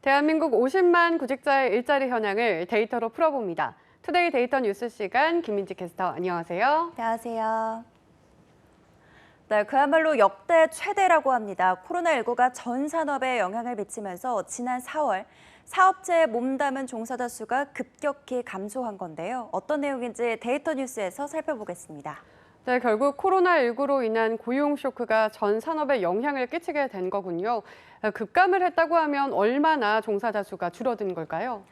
대한민국 50만 구직자의 일자리 현황을 데이터로 풀어봅니다. 투데이 데이터 뉴스 시간 김민지 캐스터 안녕하세요. 안녕하세요. 네, 그야말로 역대 최대라고 합니다. 코로나19가 전 산업에 영향을 미치면서 지난 4월 사업체에 몸담은 종사자 수가 급격히 감소한 건데요. 어떤 내용인지 데이터 뉴스에서 살펴보겠습니다. 네, 결국 코로나19로 인한 고용 쇼크가 전 산업에 영향을 끼치게 된 거군요. 급감을 했다고 하면 얼마나 종사자 수가 줄어든 걸까요?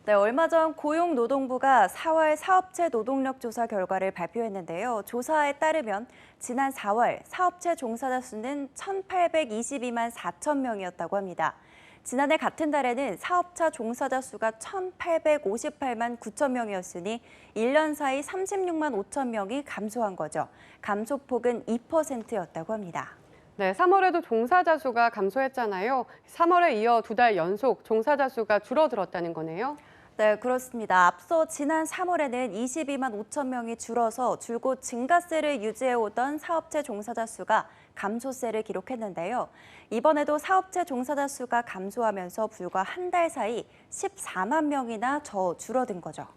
네, 얼마 전 고용노동부가 4월 사업체 노동력 조사 결과를 발표했는데요. 조사에 따르면 지난 4월 사업체 종사자 수는 1,822만 4천 명이었다고 합니다. 지난해 같은 달에는 사업차 종사자 수가 1,858만 9천 명이었으니 1년 사이 36만 5천 명이 감소한 거죠. 감소폭은 2%였다고 합니다. 네, 3월에도 종사자 수가 감소했잖아요. 3월에 이어 2달 연속 종사자 수가 줄어들었다는 거네요. 네, 그렇습니다. 앞서 지난 3월에는 22만 5천 명이 줄어서 줄곧 증가세를 유지해오던 사업체 종사자 수가 감소세를 기록했는데요. 이번에도 사업체 종사자 수가 감소하면서 불과 한 달 사이 14만 명이나 줄어든 거죠.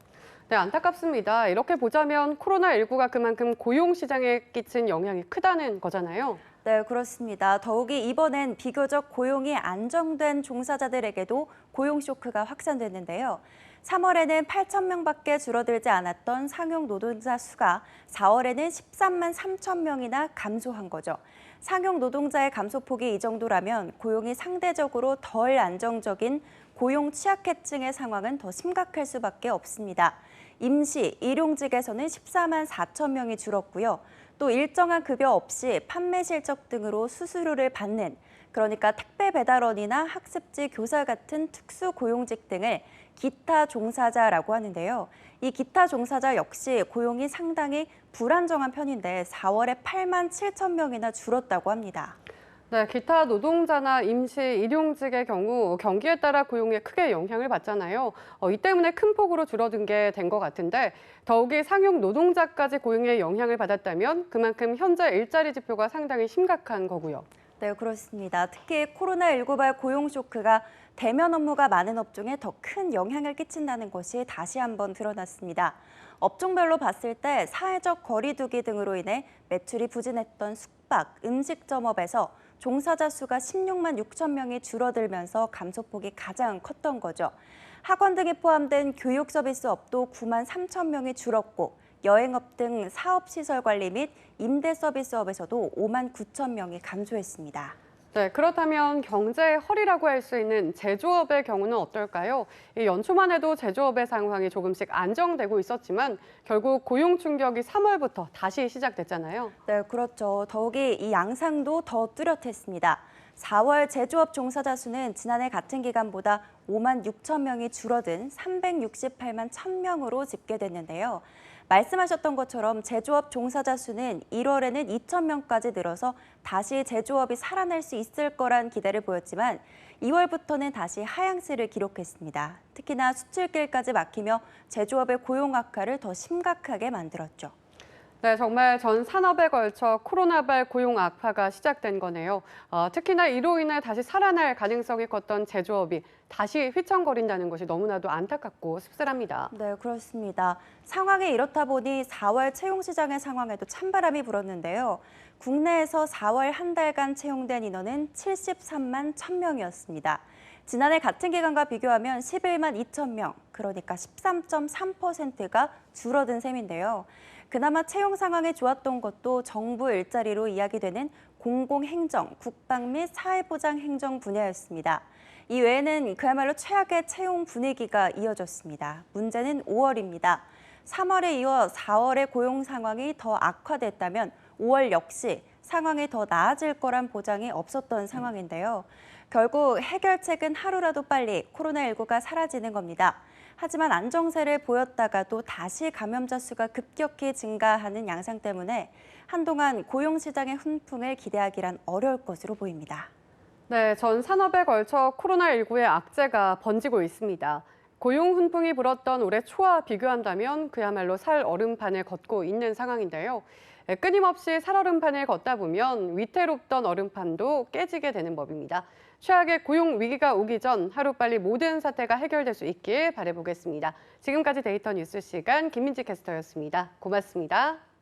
네, 안타깝습니다. 이렇게 보자면 코로나19가 그만큼 고용 시장에 끼친 영향이 크다는 거잖아요. 네, 그렇습니다. 더욱이 이번엔 비교적 고용이 안정된 종사자들에게도 고용 쇼크가 확산됐는데요. 3월에는 8천 명밖에 줄어들지 않았던 상용 노동자 수가 4월에는 13만 3천 명이나 감소한 거죠. 상용 노동자의 감소폭이 이 정도라면 고용이 상대적으로 덜 안정적인 고용 취약계층의 상황은 더 심각할 수밖에 없습니다. 임시, 일용직에서는 14만 4천 명이 줄었고요. 또 일정한 급여 없이 판매 실적 등으로 수수료를 받는, 그러니까 택배 배달원이나 학습지 교사 같은 특수 고용직 등을 기타 종사자라고 하는데요. 이 기타 종사자 역시 고용이 상당히 불안정한 편인데 4월에 8만 7천 명이나 줄었다고 합니다. 네, 기타 노동자나 임시, 일용직의 경우 경기에 따라 고용에 크게 영향을 받잖아요. 이 때문에 큰 폭으로 줄어든 게 된 것 같은데 더욱이 상용 노동자까지 고용에 영향을 받았다면 그만큼 현재 일자리 지표가 상당히 심각한 거고요. 네, 그렇습니다. 특히 코로나19발 고용 쇼크가 대면 업무가 많은 업종에 더 큰 영향을 끼친다는 것이 다시 한번 드러났습니다. 업종별로 봤을 때 사회적 거리두기 등으로 인해 매출이 부진했던 숙박, 음식점업에서 종사자 수가 16만 6천 명이 줄어들면서 감소폭이 가장 컸던 거죠. 학원 등이 포함된 교육 서비스업도 9만 3천 명이 줄었고 여행업 등 사업시설 관리 및 임대 서비스업에서도 5만 9천 명이 감소했습니다. 네, 그렇다면 경제의 허리라고 할 수 있는 제조업의 경우는 어떨까요? 연초만 해도 제조업의 상황이 조금씩 안정되고 있었지만 결국 고용 충격이 3월부터 다시 시작됐잖아요. 네, 그렇죠. 더욱이 이 양상도 더 뚜렷했습니다. 4월 제조업 종사자 수는 지난해 같은 기간보다 5만 6천 명이 줄어든 368만 1천 명으로 집계됐는데요. 말씀하셨던 것처럼 제조업 종사자 수는 1월에는 2천 명까지 늘어서 다시 제조업이 살아날 수 있을 거란 기대를 보였지만 2월부터는 다시 하향세를 기록했습니다. 특히나 수출길까지 막히며 제조업의 고용 악화를 더 심각하게 만들었죠. 네, 정말 전 산업에 걸쳐 코로나발 고용 악화가 시작된 거네요. 특히나 이로 인해 다시 살아날 가능성이 컸던 제조업이 다시 휘청거린다는 것이 너무나도 안타깝고 씁쓸합니다. 네, 그렇습니다. 상황이 이렇다 보니 4월 채용 시장의 상황에도 찬바람이 불었는데요. 국내에서 4월 한 달간 채용된 인원은 73만 1천 명이었습니다. 지난해 같은 기간과 비교하면 11만 2천 명, 그러니까 13.3%가 줄어든 셈인데요. 그나마 채용 상황이 좋았던 것도 정부 일자리로 이야기되는 공공행정, 국방 및 사회보장 행정 분야였습니다. 이 외에는 그야말로 최악의 채용 분위기가 이어졌습니다. 문제는 5월입니다. 3월에 이어 4월의 고용 상황이 더 악화됐다면 5월 역시 상황이 더 나아질 거란 보장이 없었던 상황인데요. 결국 해결책은 하루라도 빨리 코로나19가 사라지는 겁니다. 하지만 안정세를 보였다가도 다시 감염자 수가 급격히 증가하는 양상 때문에 한동안 고용시장의 훈풍을 기대하기란 어려울 것으로 보입니다. 네, 전 산업에 걸쳐 코로나19의 악재가 번지고 있습니다. 고용 훈풍이 불었던 올해 초와 비교한다면 그야말로 살 얼음판을 걷고 있는 상황인데요. 끊임없이 살 얼음판을 걷다 보면 위태롭던 얼음판도 깨지게 되는 법입니다. 최악의 고용 위기가 오기 전 하루빨리 모든 사태가 해결될 수 있길 바라보겠습니다. 지금까지 데이터 뉴스 시간 김민지 캐스터였습니다. 고맙습니다.